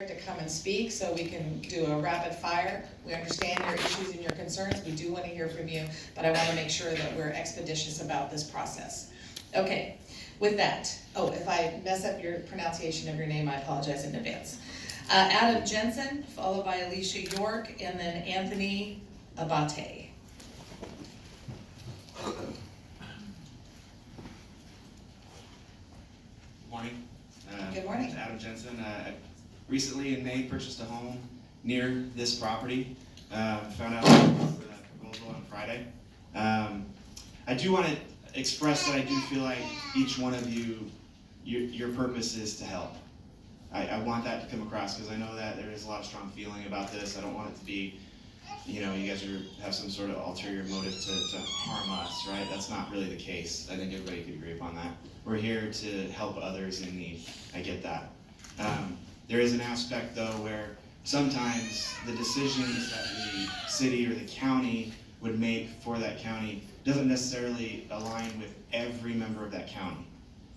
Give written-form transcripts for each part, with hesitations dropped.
to come and speak so we can do a rapid fire. We understand your issues and your concerns. We do want to hear from you, but I want to make sure that we're expeditious about this process. Okay, with that, if I mess up your pronunciation of your name, I apologize in advance. Adam Jensen, followed by Alicia York, and then Anthony Abate. Morning. Good morning. Adam Jensen. Recently in May purchased a home near this property. Found out the proposal on Friday. I do want to express that I do feel like each one of you, your purpose is to help. I want that to come across because I know that there is a lot of strong feeling about this. I don't want it to be, you guys have some sort of ulterior motive to harm us, right? That's not really the case. I think everybody could agree upon that. We're here to help others in need. I get that. There is an aspect though where sometimes the decisions that the city or the county would make for that county doesn't necessarily align with every member of that county.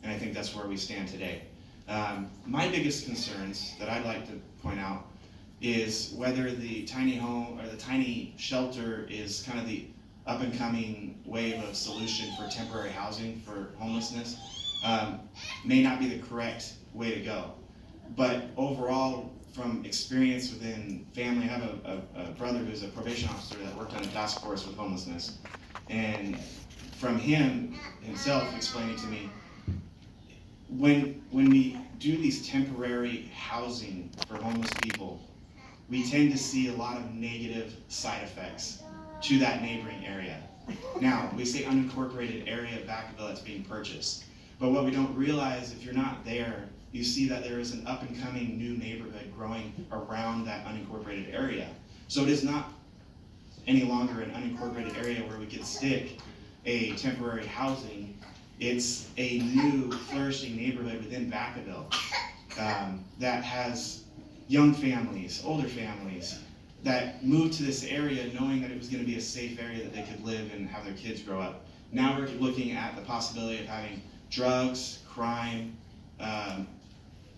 And I think that's where we stand today. My biggest concerns that I'd like to point out is whether the tiny home or the tiny shelter is kind of the up and coming wave of solution for temporary housing for homelessness. May not be the correct way to go. But overall, from experience within family, I have a brother who's a probation officer that worked on a task force with homelessness. And from him himself explaining to me, when we do these temporary housing for homeless people, we tend to see a lot of negative side effects to that neighboring area. Now, we say unincorporated area of Vacaville that's being purchased. But what we don't realize, if you're not there, you see that there is an up and coming new neighborhood growing around that unincorporated area. So it is not any longer an unincorporated area where we could stick a temporary housing. It's a new flourishing neighborhood within Vacaville that has young families, older families that moved to this area knowing that it was going to be a safe area that they could live and have their kids grow up. Now we're looking at the possibility of having drugs, crime,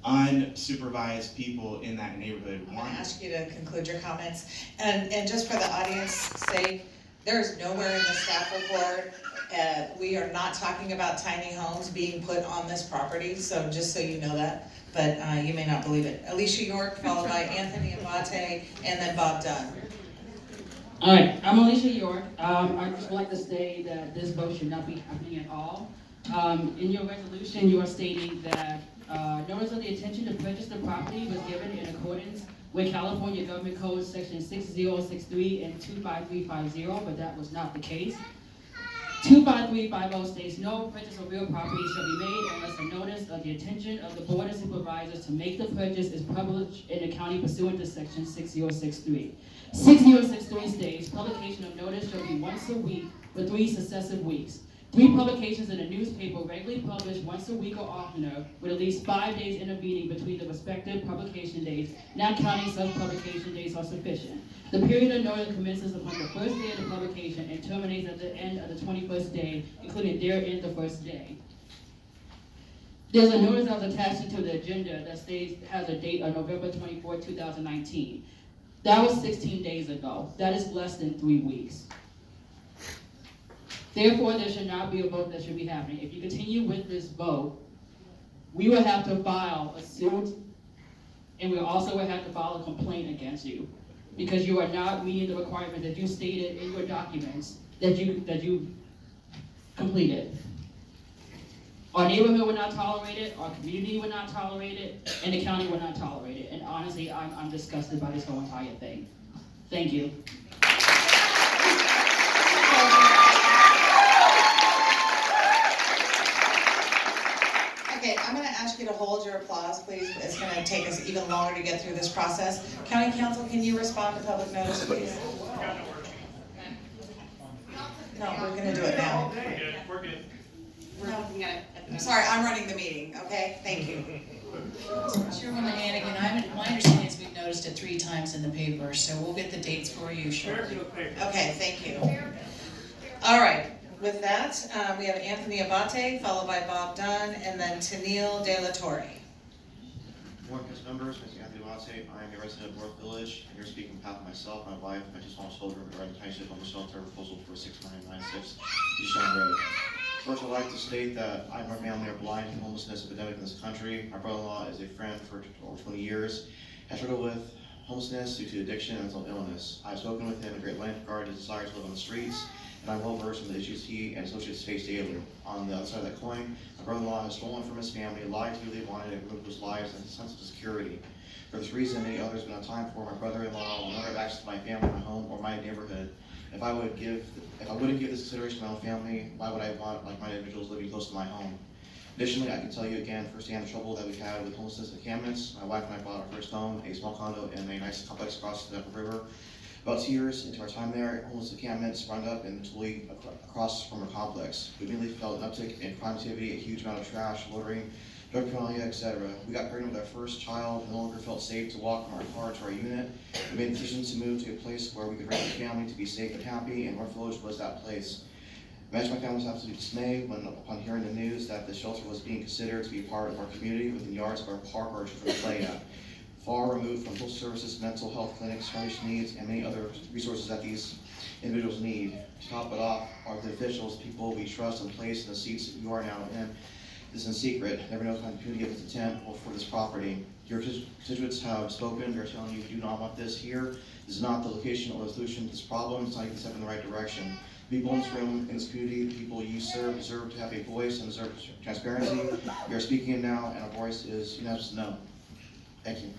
unsupervised people in that neighborhood. I'm going to ask you to conclude your comments. And just for the audience's sake, there's nowhere in the staff report, we are not talking about tiny homes being put on this property, so just so you know that, but you may not believe it. Alicia York, followed by Anthony Abate, and then Bob Dunn. All right, I'm Alicia York. I just would like to say that this vote should not be happening at all. In your resolution, you are stating that notice of the intention to purchase the property was given in accordance with California Government Code Section 6063 and 25350, but that was not the case. 25350 states no purchase of real property shall be made unless a notice of the intention of the Board of Supervisors to make the purchase is published in the county pursuant to Section 6063. 6063 states publication of notice shall be once a week for 3 successive weeks. 3 publications in a newspaper regularly published once a week or oftener, with at least 5 days intervening between the respective publication dates, not counting such publication dates are sufficient. The period of notice commences upon the first day of the publication and terminates at the end of the 21st day, including therein the first day. There's a notice that was attached to the agenda that has a date of November 24, 2019. That was 16 days ago. That is less than 3 weeks. Therefore, there should not be a vote that should be happening. If you continue with this vote, we will have to file a suit, and we also will have to file a complaint against you, because you are not meeting the requirement that you stated in your documents that you completed. Our neighborhood will not tolerate it, our community will not tolerate it, and the county will not tolerate it. And honestly, I'm disgusted by this whole entire thing. Thank you. Okay, I'm going to ask you to hold your applause, please. It's going to take us even longer to get through this process. County Council, can you respond to public notice, please? No, we're going to do it now. We're good. No, sorry, I'm running the meeting, okay? Thank you. Chairwoman Hannigan, my understanding is we've noticed it 3 times in the paper, so we'll get the dates for you shortly. Okay, thank you. All right. With that, we have Anthony Abate, followed by Bob Dunn, and then Tennille De La Torre. Morning, council members. Mr. Anthony Duarte. I am a resident of North Village, and here speaking on behalf of myself, my wife, and my two small children regarding the Township Homeless Shelter proposal for 6996 East Young Road. First, I'd like to state that I and my family are blind to the homelessness epidemic in this country. My brother-in-law is a friend for over 20 years, has struggled with homelessness due to addiction and mental illness. I've spoken with him at great length regarding his desire to live on the streets, and I'm well versed in the issues he and associates face daily. On the other side of that coin, my brother-in-law has stolen from his family, lied to who they wanted, and removed his lives and his sense of security. For this reason, and many others have been on time for, my brother-in-law will never have access to my family, my home, or my neighborhood. If I wouldn't give this consideration to my own family, why would I want like-minded individuals living close to my home? Additionally, I can tell you again firsthand the trouble that we've had with homelessness encampments. My wife and I bought our first home, a small condo in a nice complex across the river. About 2 years into our time there, homeless encampment sprung up and totally across from our complex. We immediately felt an uptick in crime activity, a huge amount of trash, littering, drug paraphernalia, etc. We got pregnant with our first child, no longer felt safe to walk from our car to our unit. We made the decision to move to a place where we could raise a family to be safe and happy, and North Village was that place. Imagine my family's absolute dismay when, upon hearing the news that the shelter was being considered to be a part of our community within yards of our park where our children play at. Far removed from social services, mental health clinics, furnished needs, and many other resources that these individuals need. To top it off, are the officials, people we trust and place in the seats that you are now in. This is in secret, never knows my community of its intent or for this property. Your constituents have spoken, they're telling you we do not want this here. This is not the location or the solution to this problem, it's not even a step in the right direction. People in this room, in this community, the people you serve deserve to have a voice and deserve transparency. We are speaking now, and our voice is unanimous no. Thank you.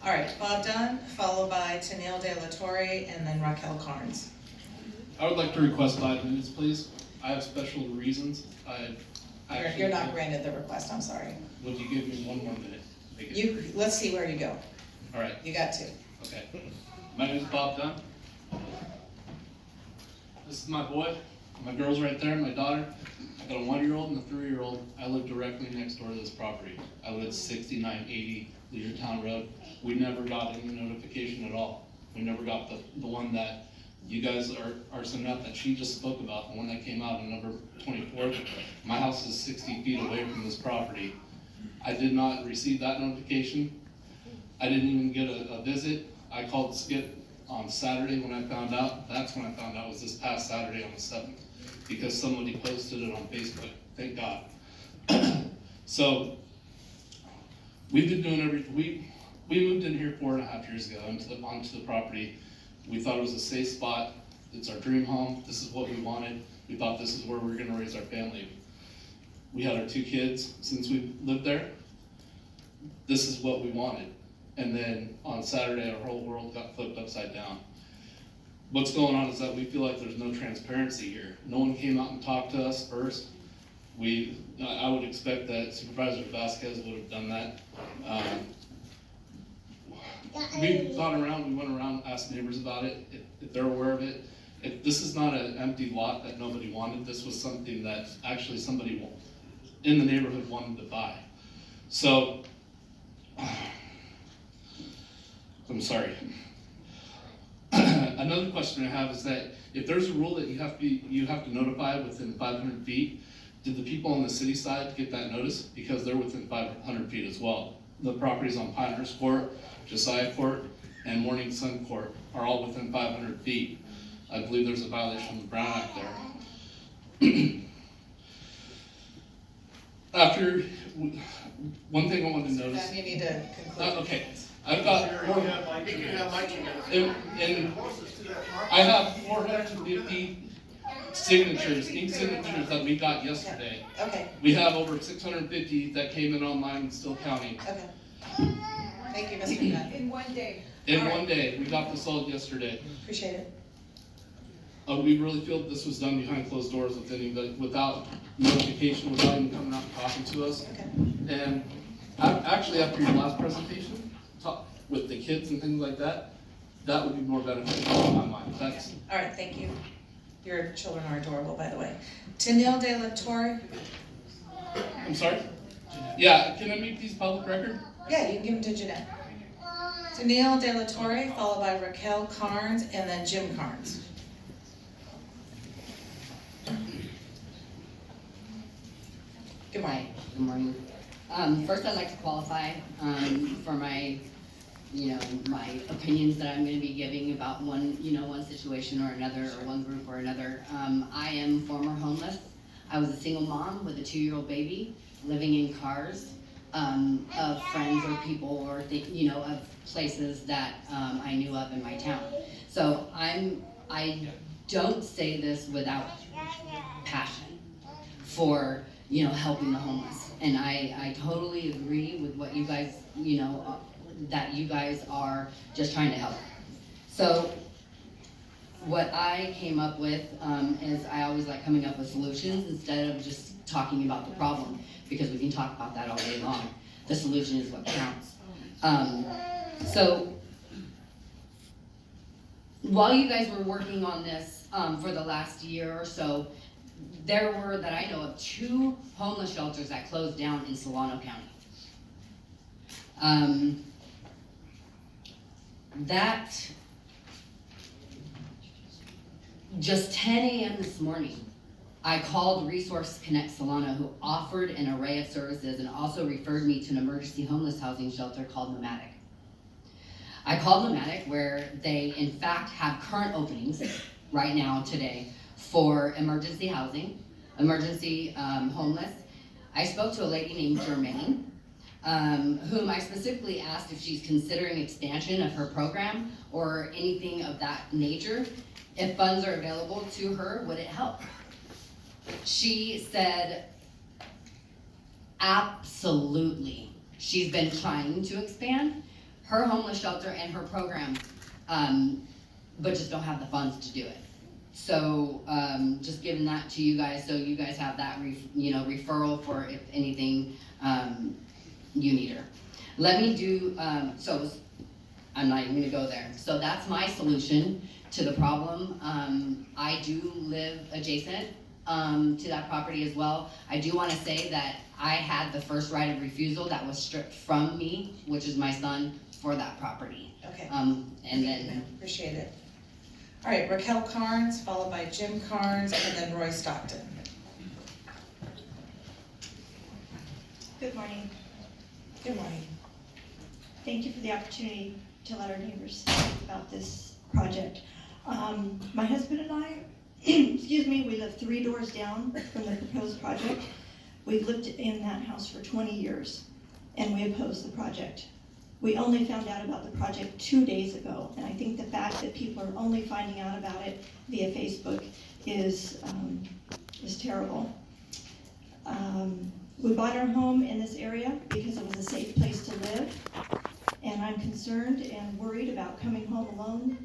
All right, Bob Dunn, followed by Tennille De La Torre, and then Raquel Carnes. I would like to request 5 minutes, please. I have special reasons. You're not granted the request, I'm sorry. Would you give me 1 more minute? Let's see where you go. All right, You got 2. okay. My name is Bob Dunn. This is my boy. My girl's right there, my daughter. I got a 1-year-old and a 3-year-old. I live directly next door to this property. I live at 6980 Leisure Road. We never got any notification at all. We never got the one that you guys are sending out that she just spoke about, the one that came out on November 24th. My house is 60 feet away from this property. I did not receive that notification. I didn't even get a visit. I called Skip on Saturday when I found out. That's when I found out, was this past Saturday on the 7th, because somebody posted it on Facebook, thank God. So, we've been doing everything. We moved in here 4.5 years ago onto the property. We thought it was a safe spot. It's our dream home. This is what we wanted. We thought this is where we were gonna raise our family. We had our 2 kids since we lived there. This is what we wanted. And then on Saturday, our whole world got flipped upside down. What's going on is that we feel like there's no transparency here. No one came out and talked to us first. I would expect that Supervisor Vasquez would have done that. We went around, asked neighbors about it, if they're aware of it. This is not an empty lot that nobody wanted. This was something that actually somebody in the neighborhood wanted to buy. So, I'm sorry. Another question I have is that if there's a rule that you have to notify within 500 feet, did the people on the city side get that notice? Because they're within 500 feet as well. The properties on Pinehurst Court, Josiah Court, and Morning Sun Court are all within 500 feet. I believe there's a violation of the Brown Act there. One thing I wanted to notice. Then you need to conclude. Okay, I've got. And I have 450 signatures, ink signatures that we got yesterday. Okay, We have over 650 that came in online and still counting. okay. Thank you, Mr. Dunn. In one day. In All right. one day, we got this all yesterday. Appreciate it. We really feel this was done behind closed doors without notification, without even coming out and talking to us. Okay. And actually, after your last presentation, talk with the kids and things like that, that would be more beneficial in my mind. That's, All right, thank you. Your children are adorable, by the way. Tennille De La Torre? I'm sorry? Yeah, can I make these public record? Yeah, you can give them to Jeanette. Tennille De La Torre, followed by Raquel Carnes, and then Jim Carnes. Good morning. Good morning. First I'd like to qualify, for my, my opinions that I'm gonna be giving about one situation or another, or one group or another. I am former homeless. I was a single mom with a 2-year-old baby, living in cars, of friends or people or of places that, I knew of in my town. So I don't say this without passion for, helping the homeless. And I totally agree with what you guys, that you guys are just trying to help. So what I came up with is I always like coming up with solutions instead of just talking about the problem, because we can talk about that all day long. The solution is what counts. So while you guys were working on this for the last year or so, there were, that I know of, 2 homeless shelters that closed down in Solano County. That just 10 a.m. this morning, I called Resource Connect Solano, who offered an array of services and also referred me to an emergency homeless housing shelter called Nomadic. I called Nomadic, where they in fact have current openings right now today for emergency housing, emergency homeless. I spoke to a lady named Jermaine, whom I specifically asked if she's considering expansion of her program or anything of that nature. If funds are available to her, would it help? She said, absolutely. She's been trying to expand her homeless shelter and her program, but just don't have the funds to do it. So just giving that to you guys, so you guys have that referral for if anything you need her. Let me do, so I'm not even gonna go there. So that's my solution to the problem. I do live adjacent to that property as well. I do wanna say that I had the first right of refusal that was stripped from me, which is my son, for that property. Okay. And then, Appreciate it. All right, Raquel Carnes, followed by Jim Carnes, and then Roy Stockton. Good morning. Good morning. Thank you for the opportunity to let our neighbors speak about this project. My husband and I, excuse me, we live 3 doors down from the proposed project. We've lived in that house for 20 years, and we oppose the project. We only found out about the project 2 days ago, and I think the fact that people are only finding out about it via Facebook is terrible. We bought our home in this area because it was a safe place to live, and I'm concerned and worried about coming home alone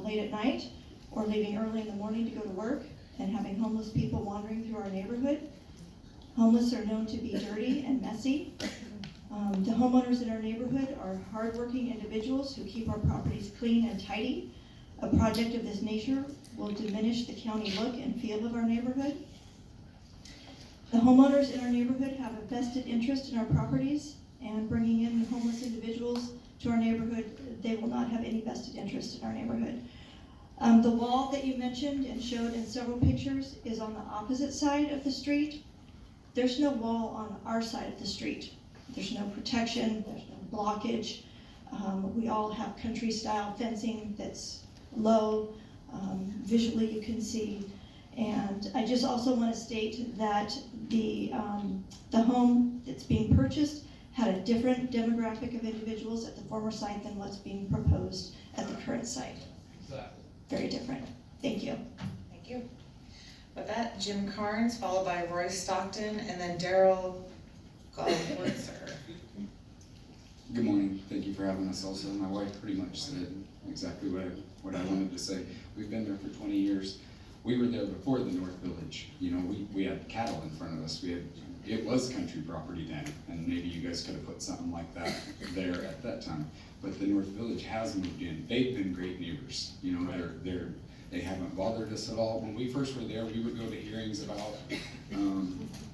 late at night or leaving early in the morning to go to work and having homeless people wandering through our neighborhood. Homeless are known to be dirty and messy. The homeowners in our neighborhood are hardworking individuals who keep our properties clean and tidy. A project of this nature will diminish the county look and feel of our neighborhood. The homeowners in our neighborhood have a vested interest in our properties, and bringing in homeless individuals to our neighborhood, they will not have any vested interest in our neighborhood. The wall that you mentioned and showed in several pictures is on the opposite side of the street. There's no wall on our side of the street. There's no protection, there's no blockage. We all have country style fencing that's low, visually you can see. And I just also want to state that the home that's being purchased had a different demographic of individuals at the former site than what's being proposed at the current site. Exactly. Very different. Thank you. Thank you. With that, Jim Carnes, followed by Roy Stockton, and then Daryl Goldwitzer. Good morning. Thank you for having us also. My wife pretty much said exactly what I wanted to say. We've been there for 20 years. We were there before the North Village. You know, we had cattle in front of us. It was country property then, and maybe you guys could have put something like that there at that time. But the North Village has moved in. They've been great neighbors. You know, they haven't bothered us at all. When we first were there, we would go to hearings about,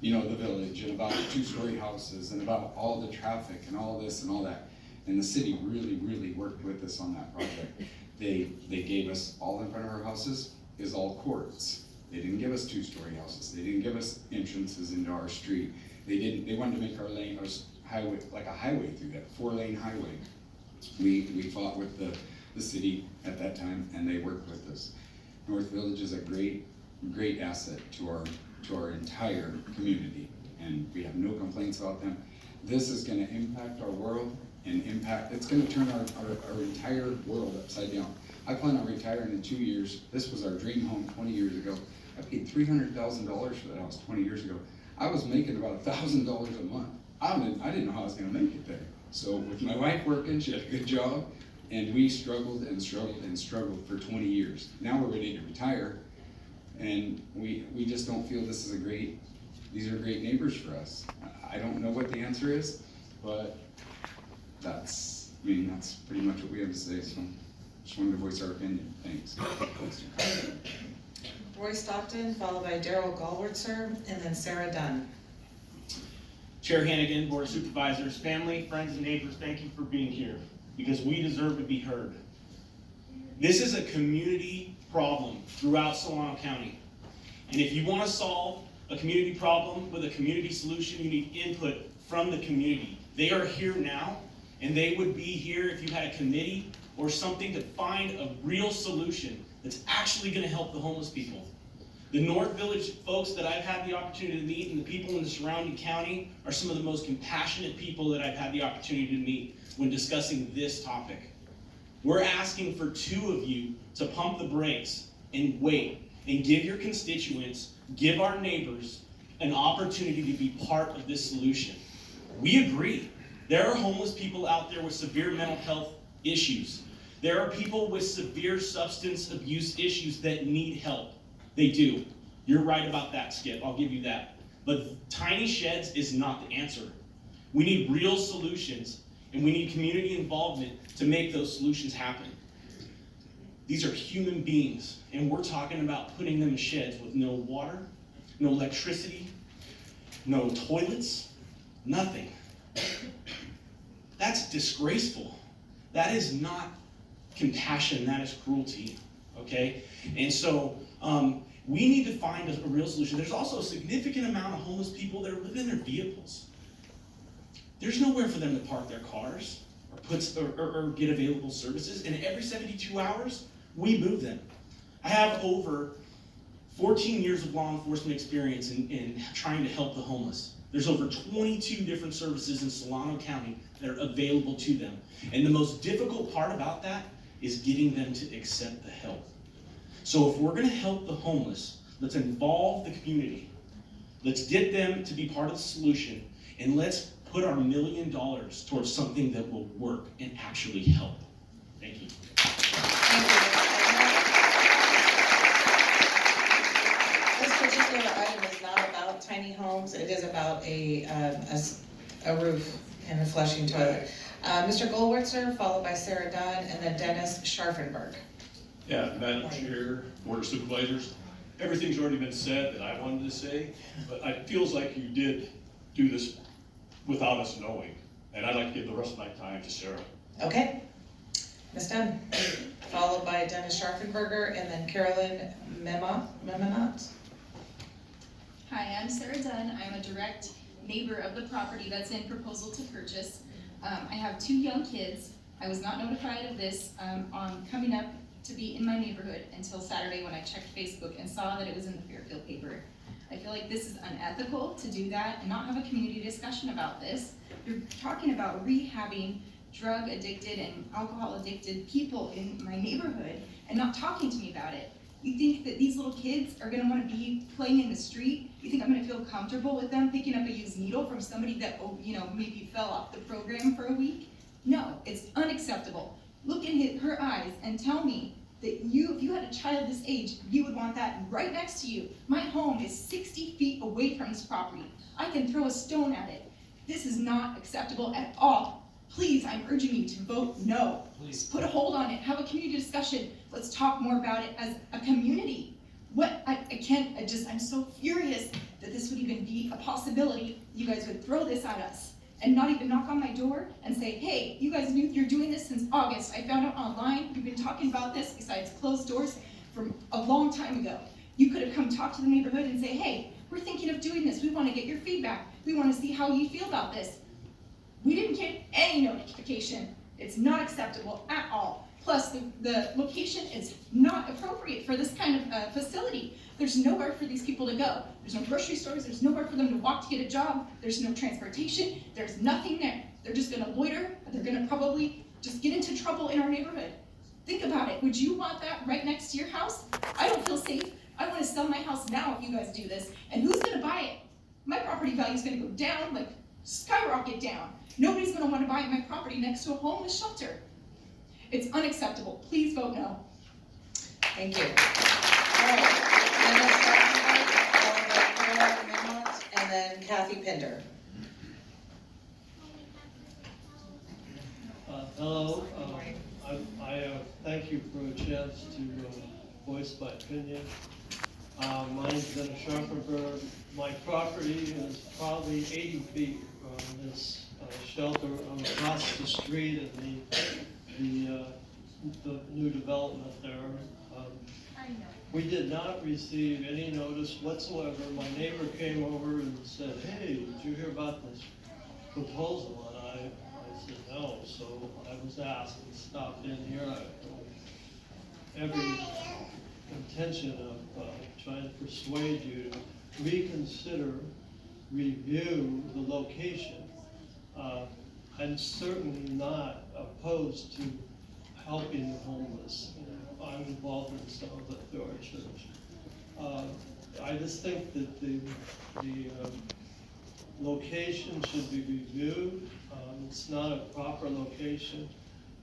you know, the village and about 2-story houses and about all the traffic and all this and all that. And the city really, really worked with us on that project. They gave us all in front of our houses is all courts. They didn't give us 2-story houses. They didn't give us entrances into our street. They wanted to make highway, like a highway through that, 4-lane highway. We fought with the city at that time, and they worked with us. North Village is a great asset to our entire community, and we have no complaints about them. This is gonna impact our world and it's gonna turn our entire world upside down. I plan on retiring in 2 years. This was our dream home 20 years ago. I paid $300,000 for that house 20 years ago. I was making about $1,000 a month. I didn't know how I was gonna make it there. So with my wife working, she had a good job, and we struggled and struggled and struggled for 20 years. Now we're ready to retire, and we just don't feel these are great neighbors for us. I don't know what the answer is, but that's pretty much what we have to say, so just wanted to voice our opinion. Thanks. Roy Stockton, followed by Daryl Galwitzer, and then Sarah Dunn. Chair Hannigan, Board of Supervisors, family, friends, and neighbors, thank you for being here, because we deserve to be heard. This is a community problem throughout Solano County. And if you want to solve a community problem with a community solution, you need input from the community. They are here now, and they would be here if you had a committee or something to find a real solution that's actually going to help the homeless people. The North Village folks that I've had the opportunity to meet and the people in the surrounding county are some of the most compassionate people that I've had the opportunity to meet when discussing this topic. We're asking for 2 of you to pump the brakes and wait and give your constituents, give our neighbors an opportunity to be part of this solution. We agree. There are homeless people out there with severe mental health issues. There are people with severe substance abuse issues that need help. They do. You're right about that, Skip. I'll give you that. But tiny sheds is not the answer. We need real solutions, and we need community involvement to make those solutions happen. These are human beings, and we're talking about putting them in sheds with no water, no electricity, no toilets, nothing. That's disgraceful. That is not compassion, that is cruelty, okay? And so we need to find a real solution. There's also a significant amount of homeless people that are living in their vehicles. There's nowhere for them to park their cars or get available services, and every 72 hours, we move them. I have over 14 years of law enforcement experience in trying to help the homeless. There's over 22 different services in Solano County that are available to them. And the most difficult part about that is getting them to accept the help. So if we're gonna help the homeless, let's involve the community. Let's get them to be part of the solution, and let's put our $1 million towards something that will work and actually help. Thank you. This particular item is not about tiny homes. It is about a roof and a flushing toilet. Mr. Goldwitzer, followed by Sarah Dunn, and then Dennis Scharfenberg. Yeah, Madam Chair, Board of Supervisors, everything's already been said that I wanted to say, but it feels like you did do this without us knowing, and I'd like to give the rest of my time to Sarah. Okay. Ms. Dunn, followed by Dennis Scharfenberger, and then Carolyn Memonot. Hi, I'm Sarah Dunn. I'm a direct neighbor of the property that's in proposal to purchase. I have 2 young kids. I was not notified of this on coming up to be in my neighborhood until Saturday when I checked Facebook and saw that it was in the Fairfield paper. I feel like this is unethical to do that and not have a community discussion about this. You're talking about rehabbing drug addicted and alcohol addicted people in my neighborhood and not talking to me about it. You think that these little kids are gonna wanna be playing in the street? You think I'm gonna feel comfortable with them picking up a used needle from somebody that, maybe fell off the program for a week? No, it's unacceptable. Look in her eyes and tell me that if you had a child this age, you would want that right next to you. My home is 60 feet away from this property. I can throw a stone at it. This is not acceptable at all. Please, I'm urging you to vote no. Please put a hold on it, have a community discussion. Let's talk more about it as a community. I'm so furious that this would even be a possibility. You guys would throw this at us and not even knock on my door and say, hey, you guys knew you're doing this since August. I found out online. You've been talking about this besides closed doors from a long time ago. You could have come talk to the neighborhood and say, hey, we're thinking of doing this. We want to get your feedback. We want to see how you feel about this. We didn't get any notification. It's not acceptable at all. Plus, the location is not appropriate for this kind of facility. There's nowhere for these people to go. There's no grocery stores, there's nowhere for them to walk to get a job, there's no transportation, there's nothing there. They're just gonna loiter, they're gonna probably just get into trouble in our neighborhood. Think about it, would you want that right next to your house? I don't feel safe. I wanna sell my house now if you guys do this, and who's gonna buy it? My property value is gonna go down, like skyrocket down. Nobody's gonna wanna buy my property next to a homeless shelter. It's unacceptable. Please vote no. Thank you. All right. And then Dr. White, and then Kathy Pinder. Hello. I thank you for a chance to voice my opinion. My name's Dennis Sharpenberg. My property is probably 80 feet from this shelter across the street and the new development there. We did not receive any notice whatsoever. My neighbor came over and said, "Hey, did you hear about this proposal?" And I said no, so I was asked to stop in here. I have every intention of trying to persuade you to reconsider, review the location. I'm certainly not opposed to helping the homeless. I'm involved in some of it through our church. I just think that the location should be reviewed. It's not a proper location,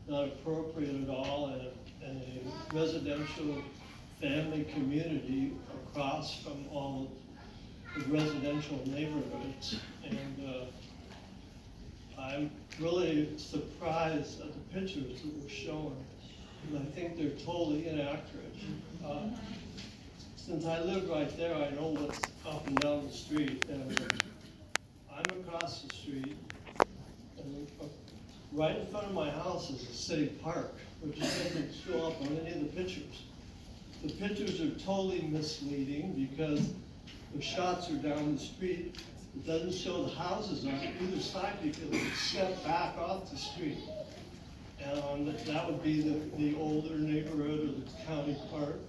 not appropriate at all in a residential family community across from all the residential neighborhoods. And I'm really surprised at the pictures that were shown. And I think they're totally inaccurate. Since I live right there, I know what's up and down the street. And I'm across the street, and right in front of my house is a city park, which doesn't show up on any of the pictures. The pictures are totally misleading because the shots are down the street. It doesn't show the houses on either side because it's set back off the street. And that would be the older neighborhood or the county part.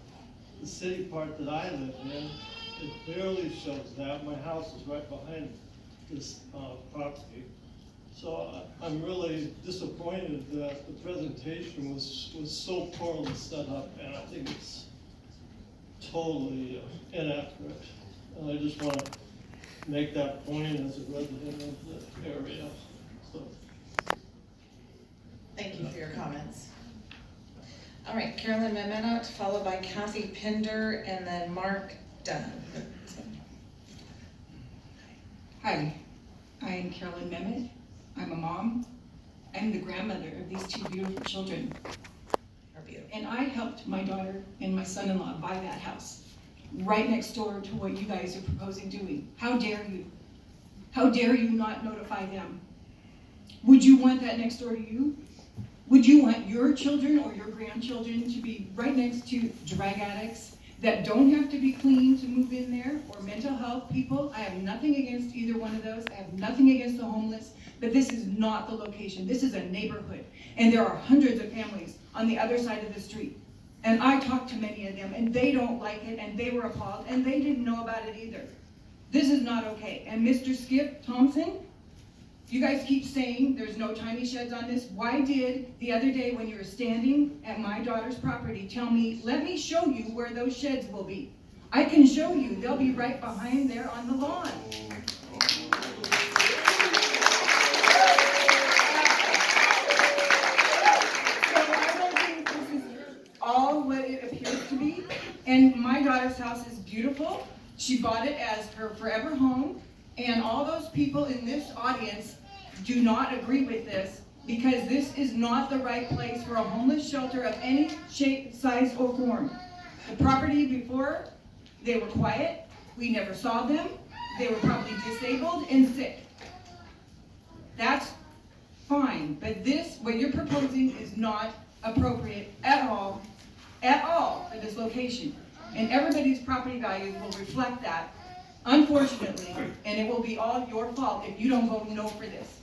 The city part that I live in, it barely shows that. My house is right behind this property. So I'm really disappointed that the presentation was so poorly set up, and I think it's totally inaccurate. And I just want to make that point as a resident of the area. So. Thank you for your comments. All right, Carolyn Memenot, followed by Kathy Pinder, and then Mark Dunn. Hi, I am Carolyn Mehmet. I'm a mom. I'm the grandmother of these two beautiful children. And I helped my daughter and my son-in-law buy that house right next door to what you guys are proposing doing. How dare you? How dare you not notify them? Would you want that next door to you? Would you want your children or your grandchildren to be right next to drug addicts that don't have to be clean to move in there, or mental health people? I have nothing against either one of those. I have nothing against the homeless, but this is not the location. This is a neighborhood, and there are hundreds of families on the other side of the street. And I talked to many of them, and they don't like it, and they were appalled, and they didn't know about it either. This is not okay. And Mr. Skip Thompson, you guys keep saying there's no tiny sheds on this. Why did the other day when you were standing at my daughter's property tell me, let me show you where those sheds will be? I can show you. They'll be right behind there on the lawn. All what it appears to be. And my daughter's house is beautiful. She bought it as her forever home. And all those people in this audience do not agree with this, because this is not the right place for a homeless shelter of any shape, size, or form. The property before, they were quiet. We never saw them. They were probably disabled and sick. That's fine, but this, what you're proposing, is not appropriate at all for this location. And everybody's property values will reflect that, unfortunately, and it will be all your fault if you don't vote no for this.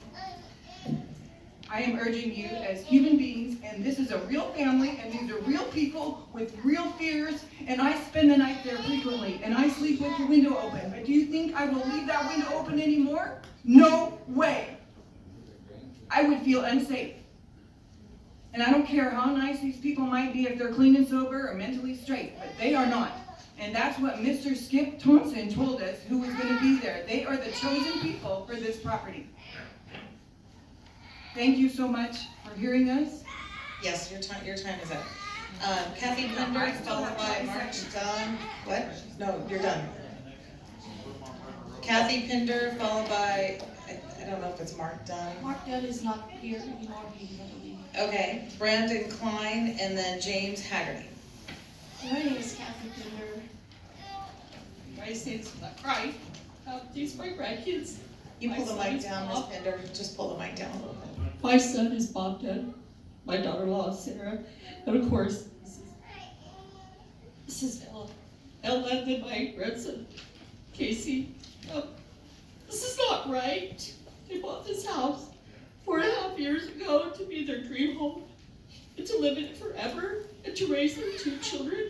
I am urging you as human beings, and this is a real family, and these are real people with real fears, and I spend the night there frequently, and I sleep with the window open. But do you think I will leave that window open anymore? No way. I would feel unsafe. And I don't care how nice these people might be if they're clean and sober or mentally straight, but they are not. And that's what Mr. Skip Thompson told us, who was going to be there. They are the chosen people for this property. Thank you so much for hearing us. Yes, your time is up. Kathy Pender, followed by Mark Dunn. What? No, you're done. Kathy Pender, followed by, I don't know if it's Mark Dunn. Mark Dunn is not here anymore, he's going to leave. Okay, Brandon Klein, and then James Haggerty. My name is Kathy Pender. I say this not right. These are my grandkids. You pull the mic down, Ms. Pender. Just pull the mic down a little bit. My son is Bob Dunn. My daughter-in-law is Sarah. And of course, this is Ella. Ella and my grandson, Casey. This is not right. They bought this house 4.5 years ago to be their dream home, and to live in it forever, and to raise their 2 children.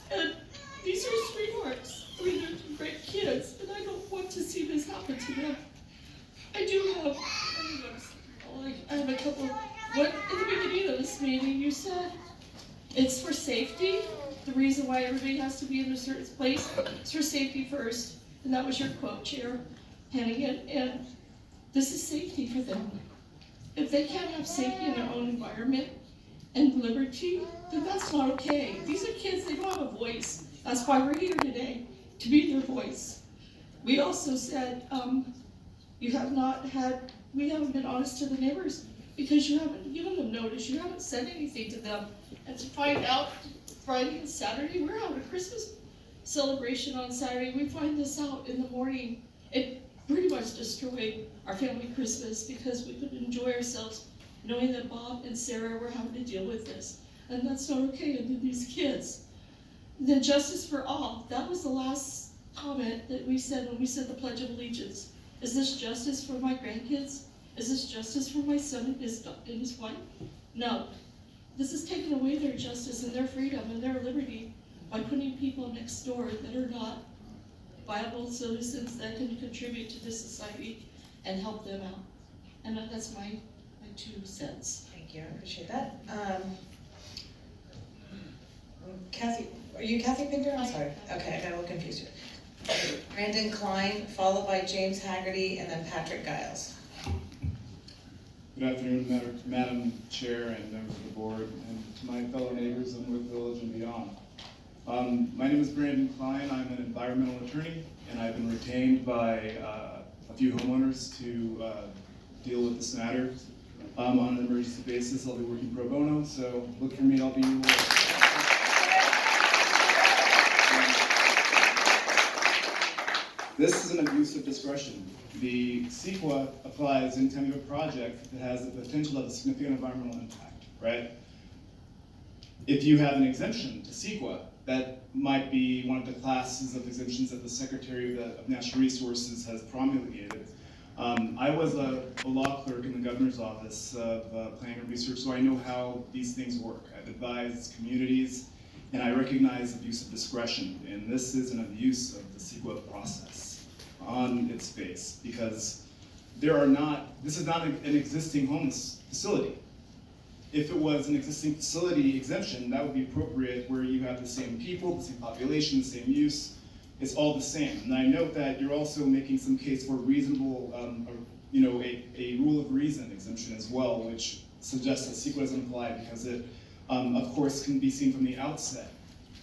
And these are sweethearts. I mean, they're great kids, and I don't want to see this happen to them. I do have, I have a couple, what, in the beginning of this meeting, you said it's for safety. The reason why everybody has to be in a certain place is for safety first. And that was your quote, Chair Hennigan, and this is safety for them. If they can't have safety in their own environment and liberty, then that's not okay. These are kids, they don't have a voice. That's why we're here today, to be their voice. We also said, we haven't been honest to the neighbors because you haven't given them notice, you haven't said anything to them. And to find out Friday and Saturday, we're having a Christmas celebration on Saturday. We find this out in the morning. It pretty much destroyed our family Christmas because we couldn't enjoy ourselves knowing that Bob and Sarah were having to deal with this. And that's not okay to these kids. Then justice for all, that was the last comment that we said when we said the Pledge of Allegiance. Is this justice for my grandkids? Is this justice for my son and his wife? No. This is taking away their justice and their freedom and their liberty by putting people next door that are not viable citizens that can contribute to this society and help them out. And that's my 2 cents. Thank you, I appreciate that. Kathy, are you Kathy Pender? I'm sorry. Okay, I got a little confused here. Brandon Klein, followed by James Haggerty, and then Patrick Giles. Good afternoon, Madam Chair and members of the board, and to my fellow neighbors of North Village and beyond. My name is Brandon Klein. I'm an environmental attorney, and I've been retained by a few homeowners to deal with this matter. On an emergency basis, I'll be working pro bono, so look for me, I'll be your lawyer. This is an abuse of discretion. The CEQA applies anytime you have a project that has the potential of a significant environmental impact, right? If you have an exemption to CEQA, that might be one of the classes of exemptions that the Secretary of Natural Resources has promulgated. I was a law clerk in the governor's office of planning and research, so I know how these things work. I've advised communities, and I recognize abuse of discretion, and this is an abuse of the CEQA process on its face, because this is not an existing homeless facility. If it was an existing facility exemption, that would be appropriate where you have the same people, the same population, the same use. It's all the same. And I note that you're also making some case for reasonable, a rule of reason exemption as well, which suggests that CEQA doesn't apply because it, of course, can be seen from the outset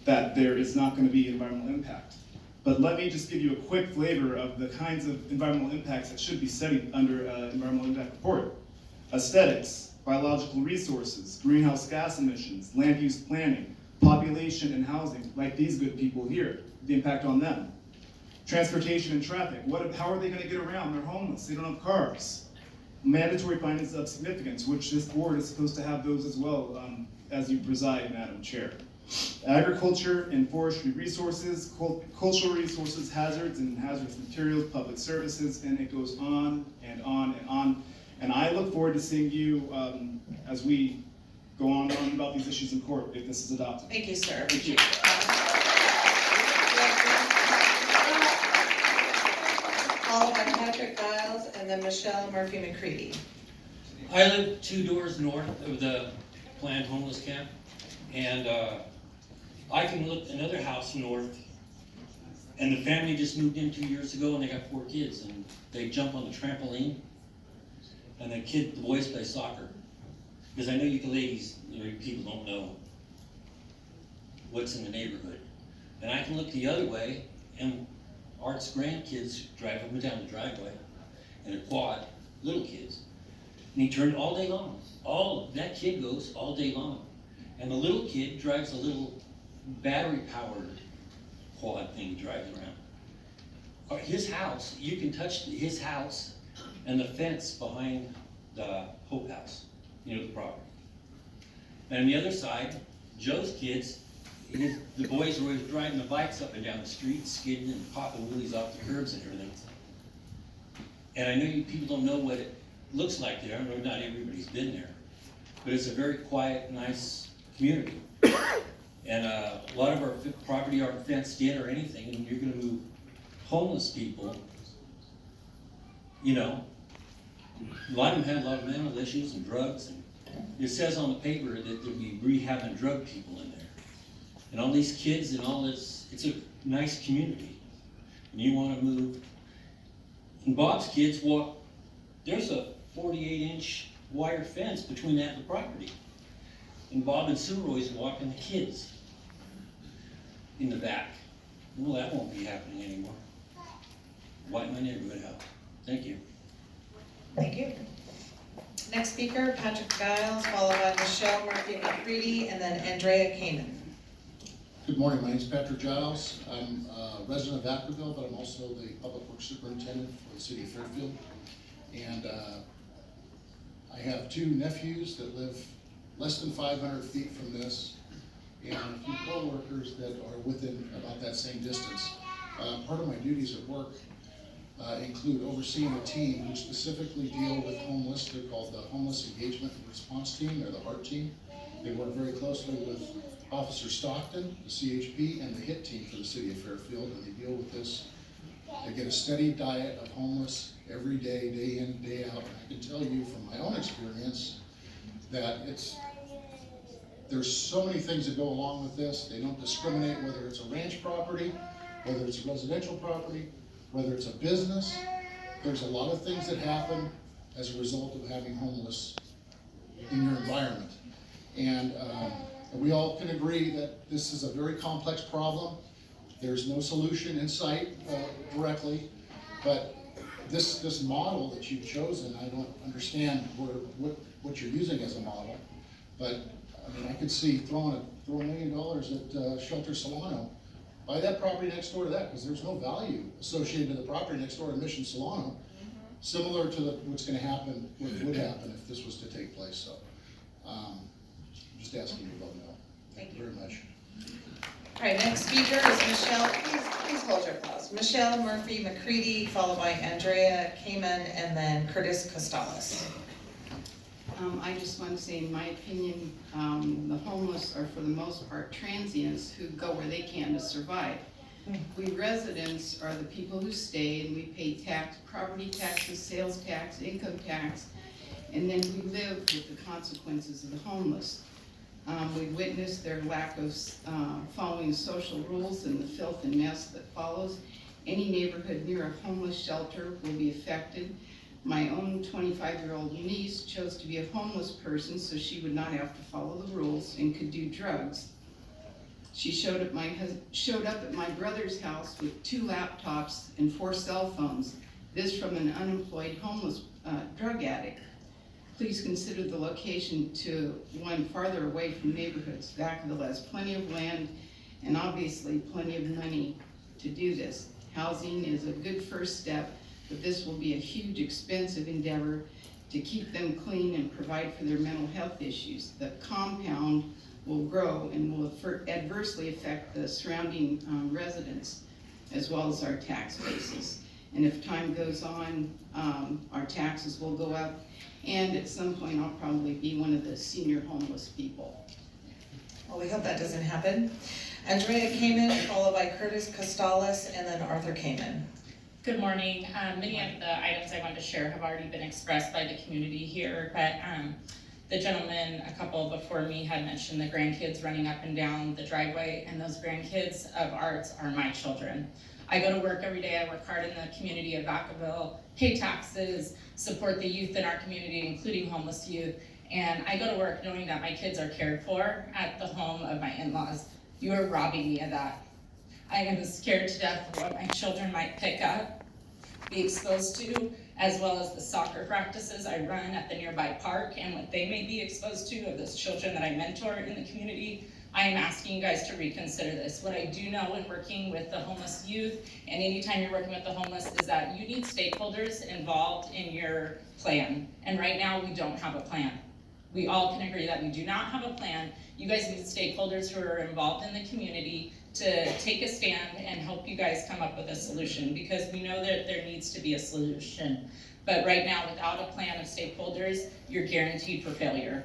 that there is not going to be environmental impact. But let me just give you a quick flavor of the kinds of environmental impacts that should be studied under an environmental impact report. Aesthetics, biological resources, greenhouse gas emissions, land use planning, population and housing, like these good people here, the impact on them. Transportation and traffic, how are they going to get around? They're homeless, they don't have cars. Mandatory findings of significance, which this board is supposed to have those as well as you preside, Madam Chair. Agriculture and forestry resources, cultural resources, hazards and hazardous materials, public services, and it goes on and on and on. And I look forward to seeing you as we go on and on about these issues in court if this is adopted. Thank you, sir. Thank you. Followed by Patrick Giles and then Michelle Murphy-McCready. I live 2 doors north of the planned homeless camp, and I can look another house north, and the family just moved in 2 years ago, and they got 4 kids, and they jump on the trampoline, and the boys play soccer. Because I know you ladies, you people don't know what's in the neighborhood. And I can look the other way, and Art's grandkids drive up and down the driveway in a quad, little kids. And he turned all day long. That kid goes all day long. And the little kid drives a little battery-powered quad thing he drives around. His house, you can touch his house and the fence behind the Hope House, the property. And on the other side, Joe's kids, the boys are always driving the bikes up and down the street, skidding and popping wheelies off the curbs and everything. And I know you people don't know what it looks like there. I know not everybody's been there. But it's a very quiet, nice community. And a lot of our property aren't fenced in or anything, and you're gonna move homeless people, a lot of them have a lot of mental issues and drugs, and it says on the paper that there'll be rehabbing drug people in there. And all these kids and all this, it's a nice community. And you wanna move, and Bob's kids walk, there's a 48-inch wire fence between that and the property. And Bob and Sue are always walking the kids in the back. Well, that won't be happening anymore. Whiten my neighborhood out. Thank you. Thank you. Next speaker, Patrick Giles, followed by Michelle Murphy-McCready, and then Andrea Kamen. Good morning, my name is Patrick Giles. I'm a resident of Ackerville, but I'm also the Public Works Superintendent for the City of Fairfield. And I have 2 nephews that live less than 500 feet from this, and a few co-workers that are within about that same distance. Part of my duties at work include overseeing a team who specifically deal with homeless. They're called the Homeless Engagement and Response Team, or the HEART team. They work very closely with Officer Stockton, the CHP, and the HIT team for the City of Fairfield, and they deal with this. They get a steady diet of homeless every day, day in, day out. And I can tell you from my own experience that there's so many things that go along with this. They don't discriminate whether it's a ranch property, whether it's a residential property, whether it's a business. There's a lot of things that happen as a result of having homeless in your environment. And we all can agree that this is a very complex problem. There's no solution in sight directly, but this model that you've chosen, I don't understand what you're using as a model, but I mean, I could see throwing $1 million at Shelter Solano. Buy that property next door to that, because there's no value associated to the property next door to Mission Solano, similar to what's going to happen, what would happen if this was to take place. So, I'm just asking you to vote no. Thank you very much. All right, next speaker is Michelle, please hold your applause. Michelle Murphy-McCready, followed by Andrea Kamen, and then Curtis Costales. I just want to say, in my opinion, the homeless are for the most part transients who go where they can to survive. We residents are the people who stay, and we pay tax, property taxes, sales tax, income tax, and then we live with the consequences of the homeless. We witness their lack of following social rules and the filth and mess that follows. Any neighborhood near a homeless shelter will be affected. My own 25-year-old niece chose to be a homeless person so she would not have to follow the rules and could do drugs. She showed up at my brother's house with 2 laptops and 4 cell phones. This from an unemployed homeless drug addict. Please consider the location to one farther away from neighborhoods. Vacaville has plenty of land and obviously plenty of money to do this. Housing is a good first step, but this will be a huge expensive endeavor to keep them clean and provide for their mental health issues. The compound will grow and will adversely affect the surrounding residents as well as our tax bases. And if time goes on, our taxes will go up. And at some point, I'll probably be one of the senior homeless people. Well, we hope that doesn't happen. Andrea Kamen, followed by Curtis Costales, and then Arthur Kamen. Good morning. Many of the items I wanted to share have already been expressed by the community here, but the gentleman, a couple before me, had mentioned the grandkids running up and down the driveway, and those grandkids of ours are my children. I go to work every day. I work hard in the community of Vacaville, pay taxes, support the youth in our community, including homeless youth, and I go to work knowing that my kids are cared for at the home of my in-laws. You are robbing me of that. I am scared to death of what my children might pick up, be exposed to, as well as the soccer practices I run at the nearby park and what they may be exposed to of those children that I mentor in the community. I am asking you guys to reconsider this. What I do know in working with the homeless youth, and anytime you're working with the homeless, is that you need stakeholders involved in your plan. And right now, we don't have a plan. We all can agree that we do not have a plan. You guys need stakeholders who are involved in the community to take a stand and help you guys come up with a solution, because we know that there needs to be a solution. But right now, without a plan of stakeholders, you're guaranteed for failure.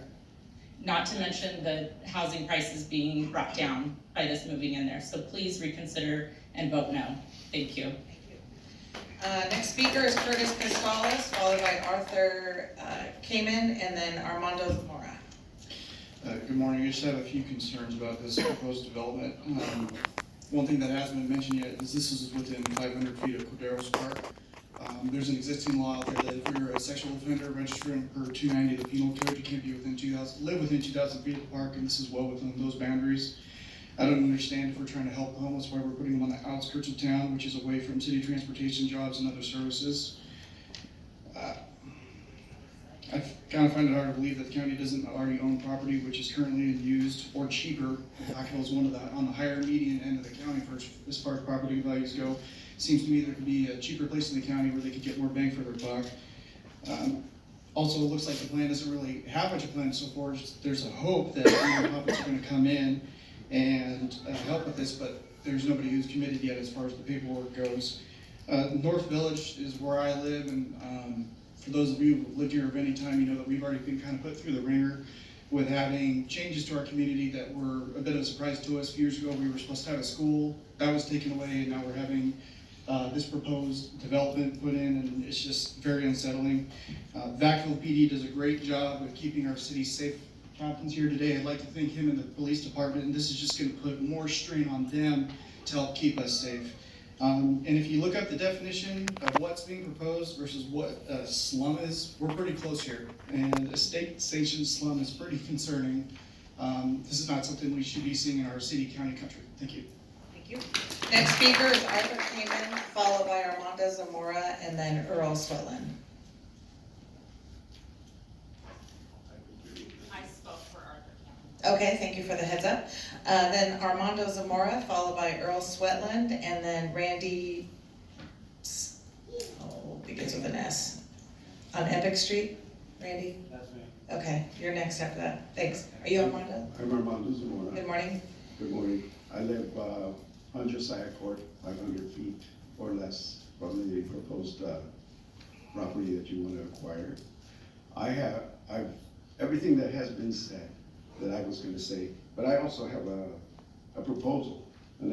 Not to mention the housing prices being brought down by this moving in there. So please reconsider and vote no. Thank you. Next speaker is Curtis Costales, followed by Arthur Kamen, and then Armando Zamora. Good morning. I just have a few concerns about this proposed development. One thing that hasn't been mentioned yet is this is within 500 feet of Corderos Park. There's an existing law out there that if you're a sexual offender registered per 290 of the penal code, you can't be live within 2,000 feet of the park, and this is well within those boundaries. I don't understand if we're trying to help the homeless why we're putting them on the outskirts of town, which is away from city transportation jobs and other services. I kind of find it hard to believe that the county doesn't already own property which is currently used or cheaper. Vacaville is one of on the higher median end of the county for as far as property values go. Seems to me there could be a cheaper place in the county where they could get more bang for their buck. Also, it looks like the plan doesn't really have much of a plan so far. There's a hope that nonprofits are going to come in and help with this, but there's nobody who's committed yet as far as the paperwork goes. North Village is where I live, and for those of you who've lived here of any time, you know that we've already been kind of put through the ringer with having changes to our community that were a bit of a surprise to us. A few years ago, we were supposed to have a school. That was taken away, and now we're having this proposed development put in, and it's just very unsettling. Vacaville PD does a great job with keeping our city safe. Captain's here today. I'd like to thank him and the police department, and this is just going to put more strain on them to help keep us safe. And if you look up the definition of what's being proposed versus what a slum is, we're pretty close here. And a state-sanctioned slum is pretty concerning. This is not something we should be seeing in our city, county, country. Thank you. Thank you. Next speaker is Arthur Kamen, followed by Armando Zamora, and then Earl Swetland. I spoke for Arthur. Okay, thank you for the heads up. Then Armando Zamora, followed by Earl Swetland, and then Randy, begins with an S. On Epic Street, Randy? That's me. Okay, you're next after that. Thanks. Are you Armando? I'm Armando Zamora. Good morning. Good morning. I live on Josiah Court, 500 feet or less from the proposed property that you want to acquire. I've everything that has been said that I was going to say, but I also have a proposal, an